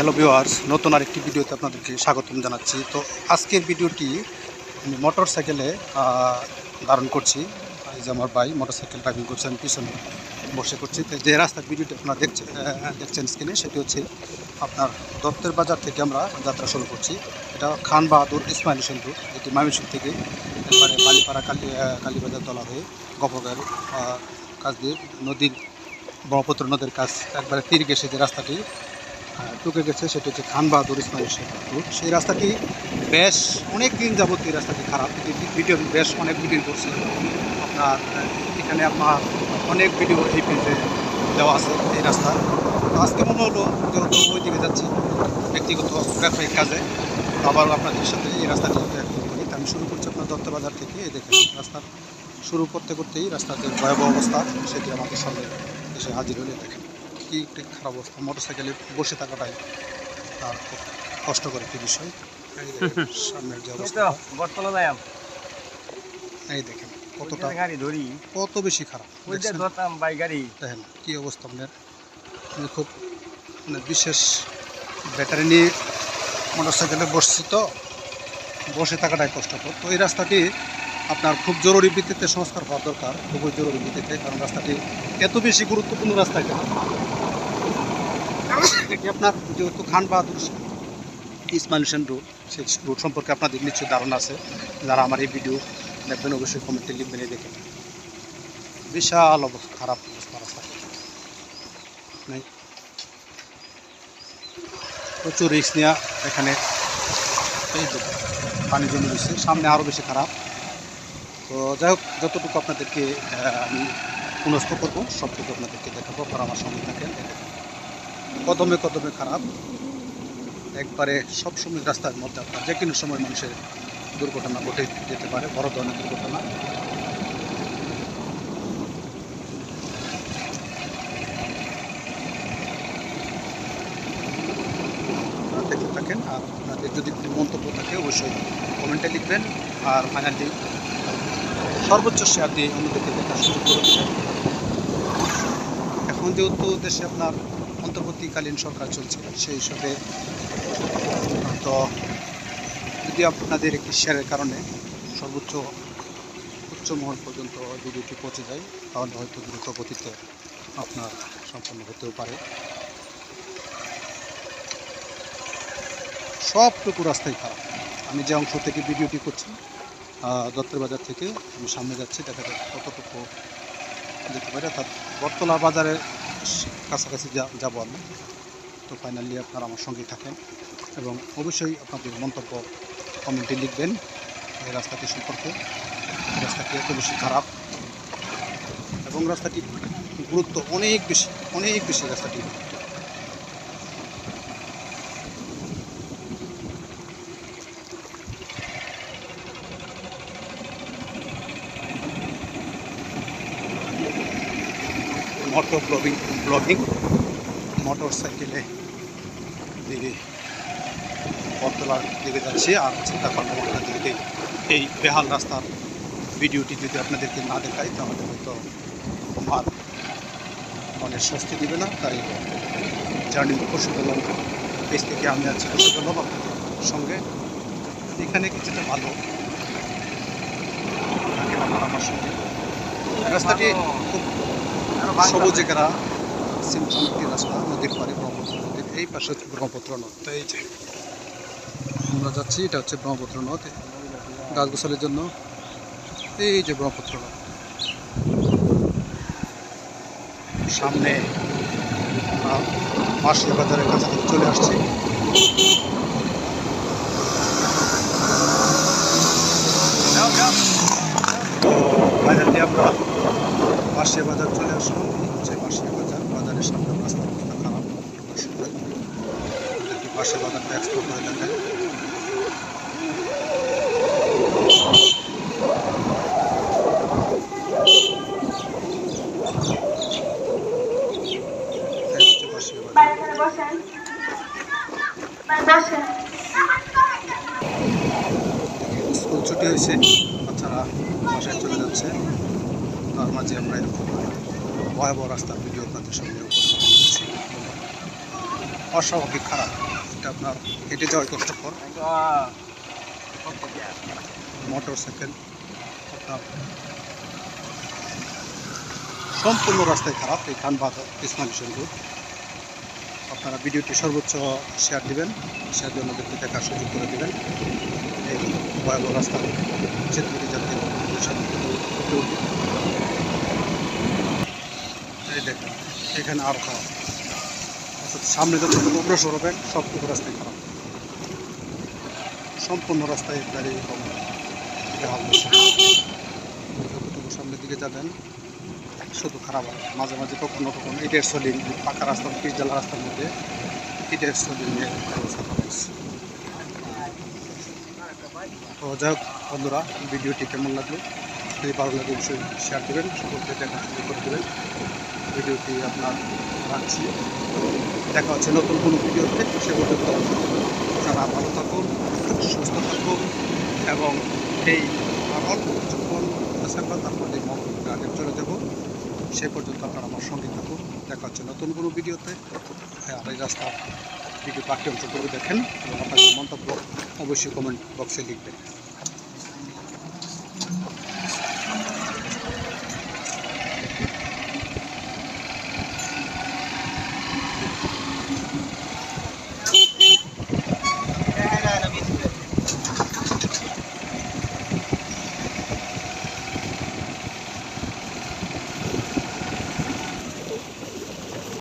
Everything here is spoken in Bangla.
হ্যালো ভিউয়ার্স, নতুন আরেকটি ভিডিওতে আপনাদেরকে স্বাগতম জানাচ্ছি। তো আজকের ভিডিওটি আমি মোটর সাইকেলে ধারণ করছি। এই যে আমার ভাই মোটর সাইকেল ড্রাইভিং করছে, আমি পিছনে বসে করছি। তো যে রাস্তার ভিডিওটি আপনারা দেখছেন স্ক্রিনে, সেটি হচ্ছে আপনার দত্তের বাজার থেকে আমরা যাত্রা শুরু করছি। এটা খান বাহাদুর ইসমাইল হোসেন রোড, এটি ময়মনসিংহ থেকে একবারে বালিপাড়া কালীবাজার তলা হয়ে গফরগাঁওয়ের কাছ দিয়ে নদীর ব্রহ্মপুত্র নদীর কাছ একবারে তীর ঘেঁষে যে রাস্তাটি টুকে গেছে, সেটা হচ্ছে খান বাহাদুর ইসমাইল হোসেন রোড। সেই রাস্তাটি বেশ অনেক দিন যাবত এই রাস্তাটি খারাপ। ভিডিও বেশ অনেক ভিডিও করছি আপনার, এখানে আপনার অনেক ভিডিও এই পেজে দেওয়া আছে এই রাস্তা। তো আজকে মনে হলো যেহেতু ওই দিকে যাচ্ছি ব্যক্তিগত ব্যবসায়িক কাজে, আবারও আপনাদের সাথে এই রাস্তাটি করি। আমি শুরু করছি আপনার দত্তবাজার থেকে। এই দেখেন রাস্তার শুরু করতে করতেই রাস্তার যে ভয়াবহ অবস্থা সেটি আমাদের সামনে এসে হাজির হলে দেখেন কি একটি খারাপ অবস্থা। মোটর সাইকেলে বসে থাকাটাই তার খুব কষ্টকর একটি বিষয়। সামনের যে অবস্থা, এই দেখেন কতটা কত বেশি খারাপ। দেখেন কি অবস্থা আপনার। আমি খুব বিশেষ ব্যাটারি নিয়ে মোটর সাইকেলে বসছি, তো বসে থাকাটাই কষ্টকর। তো এই রাস্তাটি আপনার খুব জরুরি ভিত্তিতে সংস্কার হওয়া দরকার, খুবই জরুরি ভিত্তিতে, কারণ রাস্তাটি এত বেশি গুরুত্বপূর্ণ রাস্তা। এটি আপনার যেহেতু খান বাহাদুর ইসমাইল হোসেন রোড, সেই রোড সম্পর্কে আপনাদের নিশ্চয়ই ধারণা আছে। যারা আমার এই ভিডিও দেখবেন অবশ্যই কমেন্টে লিখবেন। এই দেখেন বিশাল অবস্থা, খারাপ অবস্থা রাস্তা, নেই প্রচুর রিস্ক নেওয়া এখানে। এই দেখুন পানি জমে রয়েছে, সামনে আরও বেশি খারাপ। তো যাই হোক, যতটুকু আপনাদেরকে আমি পুনস্থ করবো সবটুকু আপনাদেরকে দেখাবো, আর আমার সঙ্গে থাকেন। কদমে কদমে খারাপ একবারে। সবসময় রাস্তার মধ্যে আপনার যে কোনো সময় মানুষের দুর্ঘটনা ঘটে যেতে পারে, বড় ধরনের দুর্ঘটনা। দেখতে থাকেন, আর আপনাদের যদি কোনো মন্তব্য থাকে অবশ্যই কমেন্টে লিখবেন, আর ফাইনালি সর্বোচ্চ শেয়ার দিয়ে অন্যদেরকে দেখা শুরু করে দেবেন। এখন যেহেতু দেশে আপনার অন্তর্বর্তীকালীন সরকার চলছে, সেই হিসাবে তো যদি আপনাদের একটি শেয়ারের কারণে সর্বোচ্চ উচ্চ মহল পর্যন্ত ভিডিওটি পৌঁছে যায়, তাহলে হয়তো দ্রুত গতিতে আপনার সম্পন্ন হতেও পারে। সবটুকু রাস্তাই খারাপ। আমি যে অংশ থেকে ভিডিওটি করছি দত্তের বাজার থেকে, আমি সামনে যাচ্ছি, দেখা যাচ্ছে কতটুকু যেতে পারে, অর্থাৎ বটতলা বাজারের কাছাকাছি যাবো আমি। তো ফাইনালি আপনারা আমার সঙ্গেই থাকেন এবং অবশ্যই আপনাদের মন্তব্য কমেন্টে লিখবেন এই রাস্তাটি সম্পর্কে। রাস্তাটি এত বেশি খারাপ এবং রাস্তাটি গুরুত্ব অনেক বেশি রাস্তাটি। ব্লগিং মোটর সাইকেলে দিকে বটতলার দিকে যাচ্ছি, আর চিন্তা করলাম আপনাদেরকে এই বেহাল রাস্তার ভিডিওটি যদি আপনাদেরকে না দেখাই তাহলে হয়তো আমার মনের স্বস্তি দিবে না। তাই জার্নি পশুপালন পেজ থেকে আমি আছি পশুপালন আপনাদের সঙ্গে। এখানে কিছুটা ভালো আমার সঙ্গে। রাস্তাটি খুব সবুজে ঘেরা সিমসামতি রাস্তা, নদীর পাড়ে ব্রহ্মপুত্র নদীর এই পাশে হচ্ছে ব্রহ্মপুত্র নদ। তো এই যে আমরা যাচ্ছি, এটা হচ্ছে ব্রহ্মপুত্র নদ, গাছ গোছালের জন্য। এই যে ব্রহ্মপুত্র নদ, সামনে মাসির বাজারের কাছাকাছি চলে আসছি। ফাইনালি আমরা মাসির বাজার চলে আসলাম। হচ্ছে মাসির বাজার, বাজারের সামনে রাস্তার অবস্থা খারাপ। মাসির বাজারটা এক্সপ্লোর করে দেখেন। স্কুল ছুটি হয়েছে, বাচ্চারা বাসায় চলে যাচ্ছে, তার মাঝে আমরা এরকম ভয়াবহ রাস্তার ভিডিও আপনাদের সামনে উপস্থাপন করছি। অস্বাভাবিক খারাপ। এটা আপনার হেঁটে যাওয়াই কষ্টকর। মোটর সাইকেল আপনার সম্পূর্ণ রাস্তায় খারাপ। এই খানবাজার ইসমাইল হোসেন রোড। আপনারা ভিডিওটি সর্বোচ্চ শেয়ার দিবেন, শেয়ার দিয়ে অন্যদেরকে দেখার সুযোগ করে দেবেন। এই ভয়াবহ রাস্তা যেতে যাতে এই দেখেন এখানে আরও খারাপ। অর্থাৎ সামনে যতটুকু অগ্রসর হবেন সবটুকু রাস্তায় খারাপ। সম্পূর্ণ রাস্তায় গাড়ি যতটুকু সামনের দিকে যাবেন শুধু খারাপ হয়। মাঝে মাঝে কখনো কখনো ইটের সলিং, পাকা রাস্তার পিচ ঢালা রাস্তার মধ্যে ইটের সলিংয়ের ব্যবস্থা করা হয়েছে। তো যাই হোক বন্ধুরা, ভিডিওটি কেমন লাগলো যদি ভালো লাগে অবশ্যই শেয়ার দেবেন, সকলকে দেখার সুযোগ করে দেবেন। ভিডিওটি আপনার রাখছি, দেখা হচ্ছে নতুন কোনো ভিডিওতে। সে পর্যন্ত আপনারা ভালো থাকুন, সুস্থ থাকুন এবং এই অল্প কিছুক্ষণ আমরা তারপরে আগে চলে যাব। সে পর্যন্ত আপনারা আমার সঙ্গে থাকুন। দেখা হচ্ছে নতুন কোনো ভিডিওতে। আর এই রাস্তার ভিডিও বাকি অংশগুলো দেখেন এবং আপনাদের মন্তব্য অবশ্যই কমেন্ট বক্সে লিখবেন।